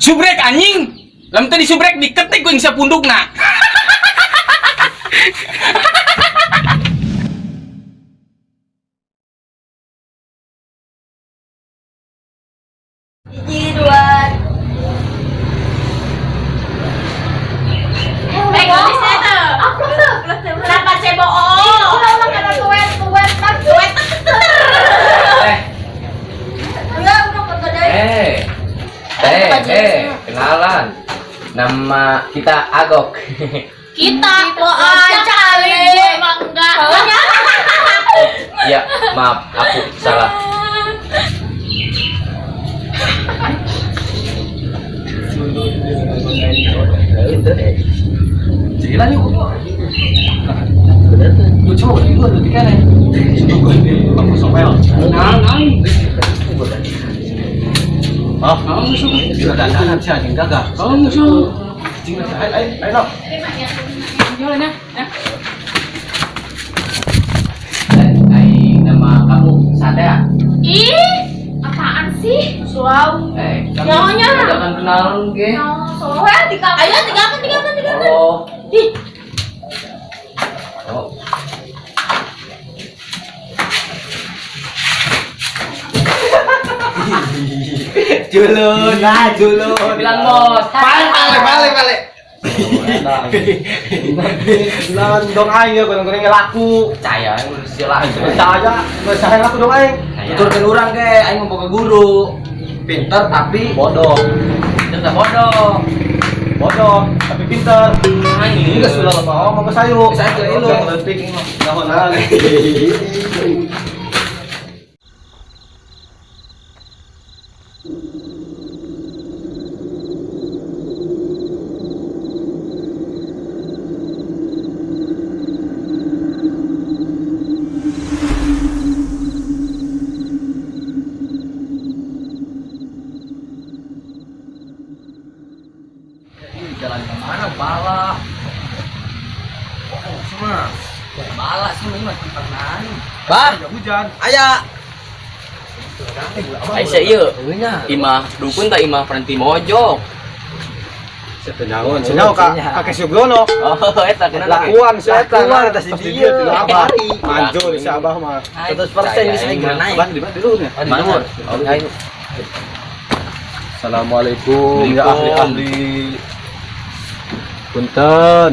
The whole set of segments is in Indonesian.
Subrek anjing. Lam tadi subrek diketik gue bisa pundukna. Hiji, dua. Garisnya tuh. Aku tuh. Kenapa cebool? Ulang kata tuet. Enggak, udah foto dari. Kenalan. Nama kita Agok. Kita lo aja kali. Emang enggak. Ya, maaf, aku salah. Jalan yuk. Gue coba dulu ada tiga nih. Coba gue bangku sopel. Oh, musuh. Kita dandan sih anjing gagah. Oh, musuh. Ayo. Nama kamu Sada. Ih, apaan sih? Wow. Nyahonya. Jangan kenalan, ge. Soalnya ayo tiga. Oh. Ih, Oh. Julun. Bilang bos. Balik. Bilang dong aing ya goreng laku. Percaya, sila. Percaya laku dong aing. Tuturkeun urang ge, aing mau boga guru. Pinter tapi Bodoh, tapi pinter. Anjing. Ini sudah lama mau sayu. Sayu ke ilu. Letik naon. Jalan kemana? Bala. Semua. bala sih mah tempat nani. Bah, hujan. Aya. Aisyah ieu. Imah dukun tak imah Franti Mojok. Senyawa kakek Sugiono. Oh, eta kenal Lakuan si eta. Lakuan atas di dieu. Abah. Manjul si Abah mah. 100% bisa naik. Bang, di dulu nih. Mana? Ayo. Assalamualaikum ya Waalaikumsalam. ahli-ahli. Punten.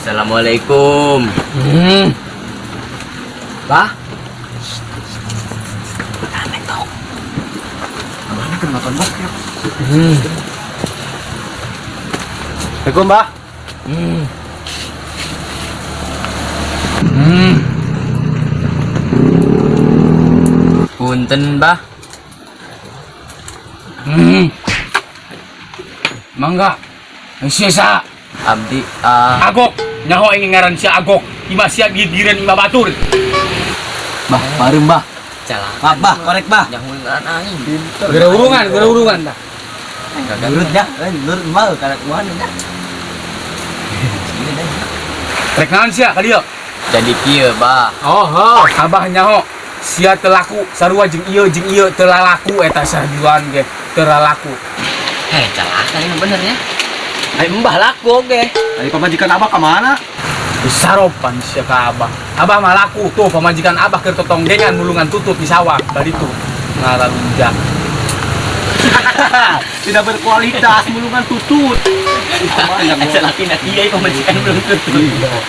Assalamualaikum. Bah, Assalamualaikum, Bah. Punten, Bah. Mangga. Sisa Abdi Agok. Nyaho ingin ngaran si Agok. Ima siap gigiran ima batur. Bah, bareng, Bah. Calaka. Bah, korek, Bah. Nyaho ngaran aing. Gara urungan dah. Nurut ya, nurut mau karena kuan ya. Rek naon sia ka dieu? Jadi kieu, Bah. Oh, Abah nyaho. Sia teu laku sarua jeung ieu teu lalaku eta sarjuan ge teu lalaku. Calaka ini bener ya. Ai mbah laku oge. Tadi pamajikan Abah ke mana? Saropan sia ka Abah. Abah mah laku tuh pamajikan Abah keur totonggengan mulungan tutut di sawah tadi tuh. Ngaralunjak. Tidak berkualitas, mulungan tutut. Laki nak kiai pemajikan belum tutup.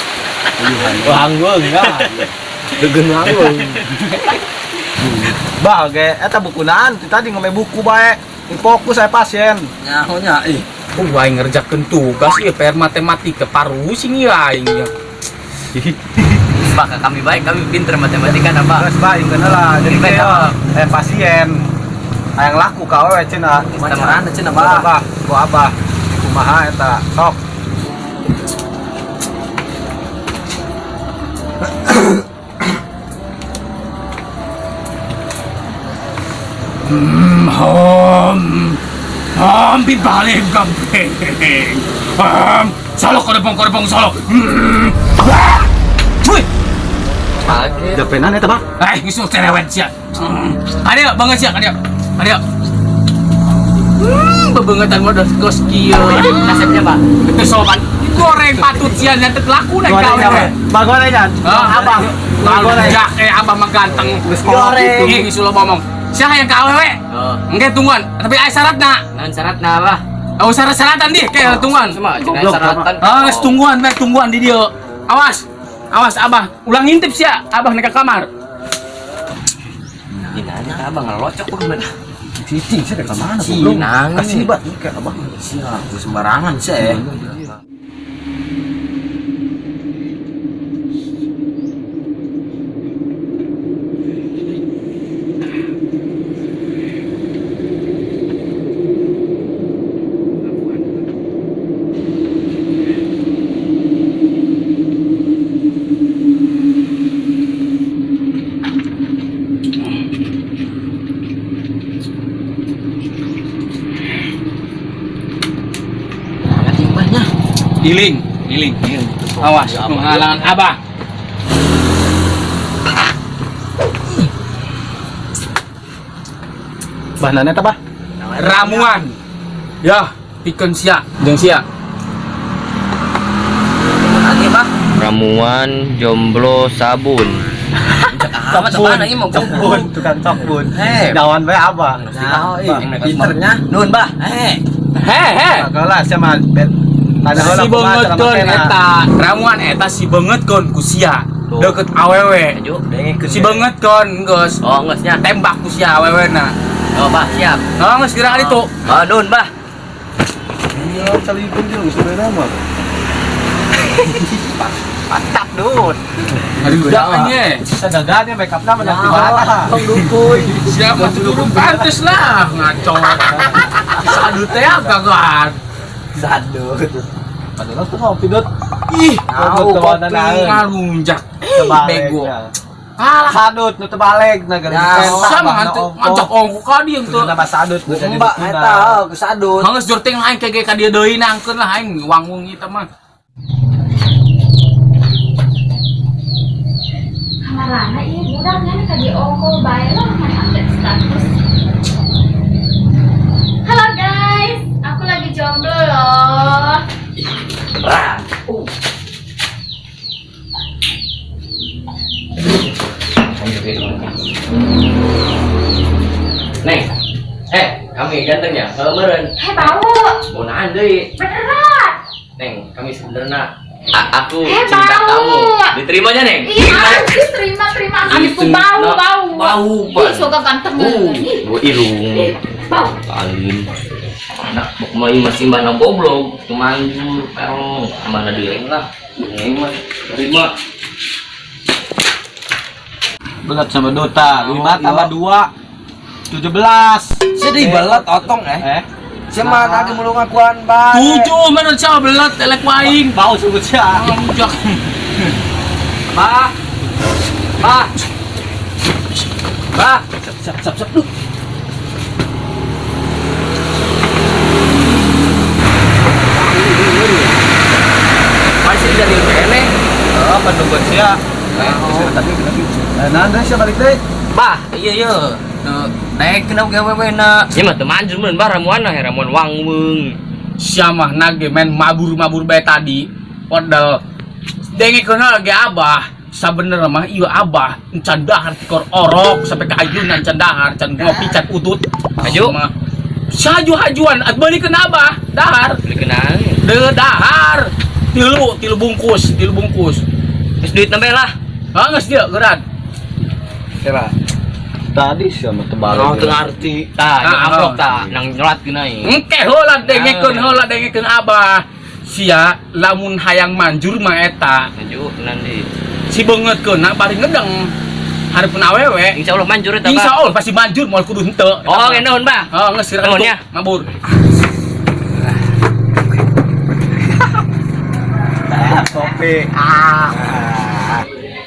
Wanggung enggak. Degen wanggung. Bah, ge eta bukunan, tadi ngome buku bae. Fokus saya pasien. Nyahonya Oh, aing ngerjakeun tugas ieu PR matematika parusing ieu aing nya. Bah kami baik, kami pinter matematika na, Bah. Terus bae ingkeun lah jadi Baik, kayak pasien. Hayang laku ka we cenah. Marana cenah, Bah. Bah. Ku Abah. Kumaha eta? Sok. Bibalik gampeng. Salok kerebong salok. Cuy. Kaget. Japenan eta, Bang. Geus cerewet sia. Ada banget sia, ada. Bebengetan modal kos kieu. Kasepnya, Pak. Itu sopan. Goreng patut sian yang terlaku naik Goreng kau. apa? Bang goreng kan? Abang. Goreng. Ya, abang mah ganteng. Goreng. Ih, sulo ngomong. Siapa yang kau wewe? Oh, Enggak tungguan, tapi ai syaratna. naon syaratna, Bah? Oh, syarat-syaratan deh kayak tungguan. Cuma cenah Goblok, syaratan. Ah, geus tungguan di dia. Awas. Awas abah, ulang ngintip sia. Abah naik ke kamar. Dinanya Abang ngelocok bener. Cicing saya ke mana? Cing, nangis. Kasih bat kayak abang. Siap, sembarangan sih. Mana timbanya? Giling. Awas, menghalangan abah. Bahannya apa? Ramuan. Ya, pikeun sia, jeung sia. Lagi, Pak. Ramuan jomblo sabun. Sama teman lagi mau Cokbun, tukang cokbun. Dawan bae apa? Nah, pinternya. Nun, Bah. He. Kalah sama bet. Si beungeutkeun eta. Ramuan eta si beungeutkeun ku sia. Tuh. Deket awewe. Ayo, dengekeun. Si beungeutkeun geus. Oh, geusnya. Tembak ku sia awewena. Oh, Bah, siap. Oh, geus geura kali itu. Oh, Nun, Bah. Iya, salipun juga sebenarnya mah. Mantap, Nun. Aduh, dakanya. Sedaganya make up-na menang di mana? Tong dukuy. Siapa turun pantes lah ngaco. Sadut teh gagal. Sadut. Padahal tuh ngopi dot. Ih, Tahu, kopi tahu. ngarunjak. Bego. Kalah sadut nu teu balik negara Sama ngantuk ngajak ongko ka dieu teu. Nama sadut nu jadi Mbak, eta kesadut. Hanggeus jorting lain kege ka dieu deui nangkeun lah aing wangung ieu mah. Kamarana ieu budak nya ka di ongko bae lah main update status. Halo guys, aku lagi jomblo loh. Berat. Neng, kami ganteng ya, kalau meren. Bau. Mau nahan deui. Beneran. Neng, kami sebenarnya aku Eh, cinta bau. kamu. Diterimanya, Neng? Iya, anjir terima Anjir, itu bau. bau, Ih, suka ganteng. Ih, gua irung. bau. Alim. Anak main masih mana goblok, cuma anjur, perong, mana dileng lah. Neng mah terima. belat sama Dota 5 tambah 2 17 Sedih banget otong Siapa lagi mulu ngakuan bae. 7 mana sia belat elek waing. bau sebut sia Anjak. Bah. Bah. Bah. siap duh Masih dari kene. oh penunggu sia tapi nanti sia balik deh Bah, iya. Naik kena gawe na. Ya mah teman cuman bah ramuan wang meung. Sia mah nage main mabur-mabur bae tadi. Padahal dengekeun lagi abah. Sabenerna mah ieu abah encan dahar tikor orok sampai ke ayunan can dahar can ngopi can udut. Aju mah. Saju-hajuan at balikeun abah dahar. beli kenang. Dahar. Tilu bungkus. Geus duit nambah lah. Geus dia geran. Kira. tadi sia mah tebal Oh, teu ngarti. Tah, Ah, amplop ah. tah nang nyelat geunai. Engke heula dengekeun abah. Sia lamun hayang manjur mah eta. Aju nanti. Si beungeutkeun bari ngedeng. Hareupeun awewe. Insyaallah manjur eta, Bah. Insyaallah pasti manjur moal kudu henteu. Oh, geus naon, Bah? Geus sira Naon ya? mabur. kopi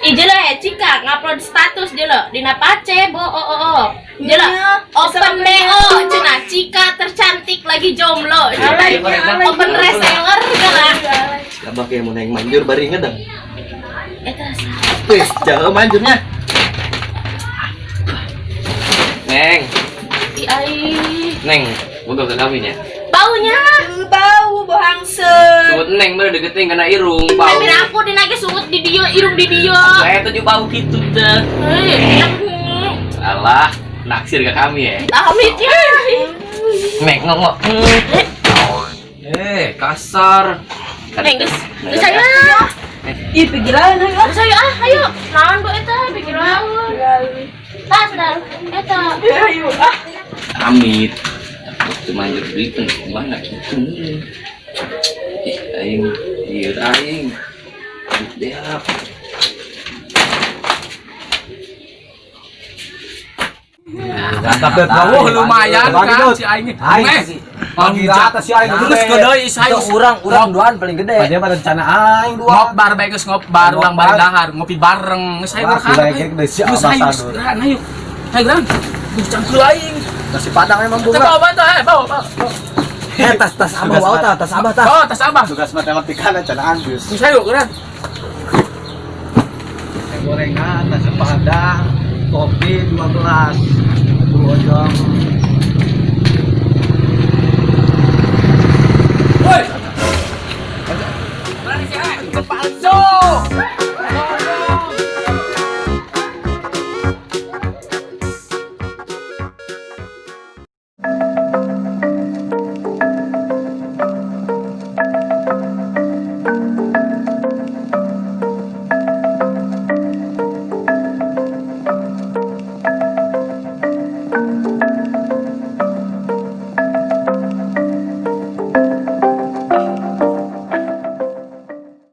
Ih, jele, Cika ngupload status jele dina pace bo jele open BO cenah Cika tercantik lagi jomblo. Open reseller geula. Abah ge mau naik manjur bari ngedeng. Eta Wis, jauh manjurnya. Neng, ai Neng, Bukan ke kami nya. Baunya. Bau hangse. Suut neng bener deketin kena irung bau. Tapi aku di nage sungut di dia, irung di dia. Saya tuh bau gitu deh. Salah, naksir ke kami ya. Amitnya. Mek ngomong. Kasar. Guys, saya. Ih, pikiran ayo. Saya ayo. Naon bu eta pikiran. Tas dah. Eta. Ayo. Amit. Cuma jadi mana gitu. Aing, iya aing. Dia. Oh, lumayan kan si aing. Pagi atas si aing Terus gedeui saya Urang duaan paling gede. Padahal pada rencana aing dua. ngop bar bae geus ngop bar ulang bari dahar ngopi bareng geus saya Wah, berharap. gila, gila, si Geus saya ambasador. geran ayo. Ayo geran. Geus cangkeul aing. Nasi padang emang Coba bunga. bawa tah, bawa. Tas abah bawa tas abah tas. Oh, tas abah. Tugas matematika rencana ambis. Geus ayo geran. Gorengan, nasi padang, kopi 2 gelas. Aduh, ojol.